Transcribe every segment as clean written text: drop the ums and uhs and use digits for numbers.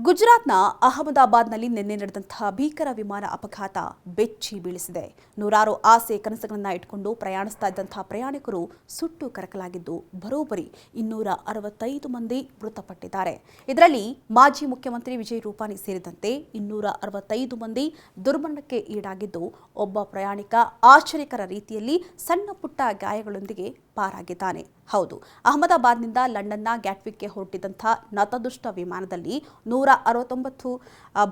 ಗುಜರಾತ್ನ ಅಹಮದಾಬಾದ್ನಲ್ಲಿ ನಿನ್ನೆ ನಡೆದಂತಹ ಭೀಕರ ವಿಮಾನ ಅಪಘಾತ ಬೆಚ್ಚಿ ಬೀಳಿಸಿದೆ. ನೂರಾರು ಆಸೆ ಕನಸುಗಳನ್ನು ಇಟ್ಕೊಂಡು ಪ್ರಯಾಣಿಸ್ತಾ ಇದ್ದಂತಹ ಪ್ರಯಾಣಿಕರು ಸುಟ್ಟು ಕರಕಲಾಗಿದ್ದು ಬರೋಬ್ಬರಿ 265 ಮಂದಿ ಮೃತಪಟ್ಟಿದ್ದಾರೆ. ಇದರಲ್ಲಿ ಮಾಜಿ ಮುಖ್ಯಮಂತ್ರಿ ವಿಜಯ್ ರೂಪಾನಿ ಸೇರಿದಂತೆ 265 ಮಂದಿ ದುರ್ಮರಣಕ್ಕೆ ಈಡಾಗಿದ್ದು, ಒಬ್ಬ ಪ್ರಯಾಣಿಕ ಆಶ್ಚರ್ಯಕರ ರೀತಿಯಲ್ಲಿ ಸಣ್ಣ ಪುಟ್ಟ ಗಾಯಗಳೊಂದಿಗೆ ಪಾರಾಗಿದ್ದಾನೆ. ಹೌದು, ಅಹಮದಾಬಾದ್ನಿಂದ ಲಂಡನ್ನ ಗ್ಯಾಟ್ವಿಕ್ಗೆ ಹೊರಟಿದ್ದಂತಹ ನತದೃಷ್ಟ ವಿಮಾನದಲ್ಲಿ 169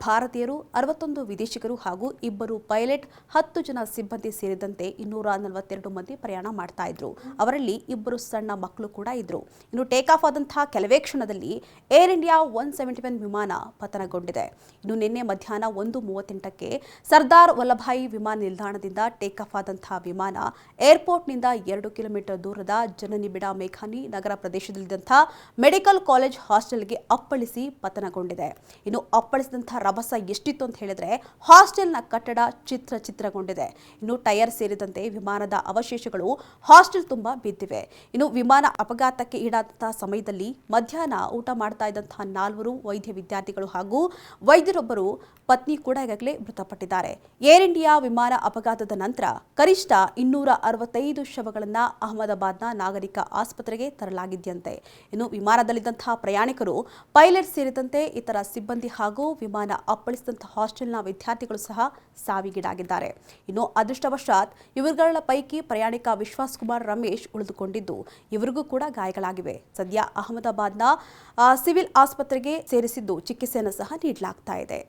ಭಾರತೀಯರು, 61 ವಿದೇಶಿಗರು ಹಾಗೂ 2 ಪೈಲಟ್, 10 ಜನ ಸಿಬ್ಬಂದಿ ಸೇರಿದಂತೆ 242 ಮಂದಿ ಪ್ರಯಾಣ ಮಾಡ್ತಾ ಇದ್ರು. ಅವರಲ್ಲಿ 2 ಸಣ್ಣ ಮಕ್ಕಳು ಕೂಡ ಇದ್ರು. ಇನ್ನು ಟೇಕ್ ಆಫ್ ಆದಂತಹ ಕೆಲವೇ ಕ್ಷಣದಲ್ಲಿ ಏರ್ ಇಂಡಿಯಾ 171 ವಿಮಾನ ಪತನಗೊಂಡಿದೆ. ಇನ್ನು ನಿನ್ನೆ ಮಧ್ಯಾಹ್ನ 1:38ಕ್ಕೆ ಸರ್ದಾರ್ ವಲ್ಲಭಾಯಿ ವಿಮಾನ ನಿಲ್ದಾಣದಿಂದ ಟೇಕ್ ಆಫ್ ಆದಂತಹ ವಿಮಾನ ಏರ್ಪೋರ್ಟ್ನಿಂದ 2 ಕಿಲೋಮೀಟರ್ ದೂರದ ಜನನಿಬಿಡ ಮೇಘಾನಿ ನಗರ ಪ್ರದೇಶದಲ್ಲಿದ್ದಂತಹ ಮೆಡಿಕಲ್ ಕಾಲೇಜ್ ಹಾಸ್ಟೆಲ್ಗೆ ಅಪ್ಪಳಿಸಿ ಪತನಗೊಂಡಿದೆ. ಇನ್ನು ಅಪ್ಪಳಿಸಿದಂತಹ ರಭಸ ಎಷ್ಟಿತ್ತು ಅಂತ ಹೇಳಿದ್ರೆ ಹಾಸ್ಟೆಲ್ನ ಕಟ್ಟಡ ಚಿತ್ರಗೊಂಡಿದೆ. ಇನ್ನು ಟೈರ್ ಸೇರಿದಂತೆ ವಿಮಾನದ ಅವಶೇಷಗಳು ಹಾಸ್ಟೆಲ್ ತುಂಬಾ ಬಿದ್ದಿವೆ. ಇನ್ನು ವಿಮಾನ ಅಪಘಾತಕ್ಕೆ ಈಡಾದಂತಹ ಸಮಯದಲ್ಲಿ ಮಧ್ಯಾಹ್ನ ಊಟ ಮಾಡ್ತಾ ಇದ್ದಂತಹ 4 ವೈದ್ಯ ವಿದ್ಯಾರ್ಥಿಗಳು ಹಾಗೂ ವೈದ್ಯರೊಬ್ಬರು ಪತ್ನಿ ಕೂಡ ಈಗಾಗಲೇ ಮೃತಪಟ್ಟಿದ್ದಾರೆ. ಏರ್ ಇಂಡಿಯಾ ವಿಮಾನ ಅಪಘಾತದ ನಂತರ ಕನಿಷ್ಠ 265 ಶವಗಳನ್ನು ಅಹಮದಾಬಾದ್ನ ನಾಗರಿಕ ಆಸ್ಪತ್ರೆಗೆ ತರಲಾಗಿದೆಯಂತೆ. ಇನ್ನು ವಿಮಾನದಲ್ಲಿದ್ದಂತಹ ಪ್ರಯಾಣಿಕರು, ಪೈಲಟ್ ಸೇರಿದಂತೆ ಇತರ ಸಿಬ್ಬಂದಿ ಹಾಗೂ ವಿಮಾನ ಅಪ್ಪಳಿಸಿದಂತಹ ಹಾಸ್ಟೆಲ್ನ ವಿದ್ಯಾರ್ಥಿಗಳು ಸಹ ಸಾವಿಗೀಡಾಗಿದ್ದಾರೆ. ಇನ್ನು ಅದೃಷ್ಟವಶಾತ್ ಇವರುಗಳ ಪೈಕಿ ಪ್ರಯಾಣಿಕ ವಿಶ್ವಾಸ್ ಕುಮಾರ್ ರಮೇಶ್ ಉಳಿದುಕೊಂಡಿದ್ದು, ಇವರಿಗೂ ಕೂಡ ಗಾಯಗಳಾಗಿವೆ. ಸದ್ಯ ಅಹಮದಾಬಾದ್ನ ಸಿವಿಲ್ ಆಸ್ಪತ್ರೆಗೆ ಸೇರಿಸಿದ್ದು ಚಿಕಿತ್ಸೆಯನ್ನು ಸಹ ನೀಡಲಾಗ್ತಾ ಇದೆ.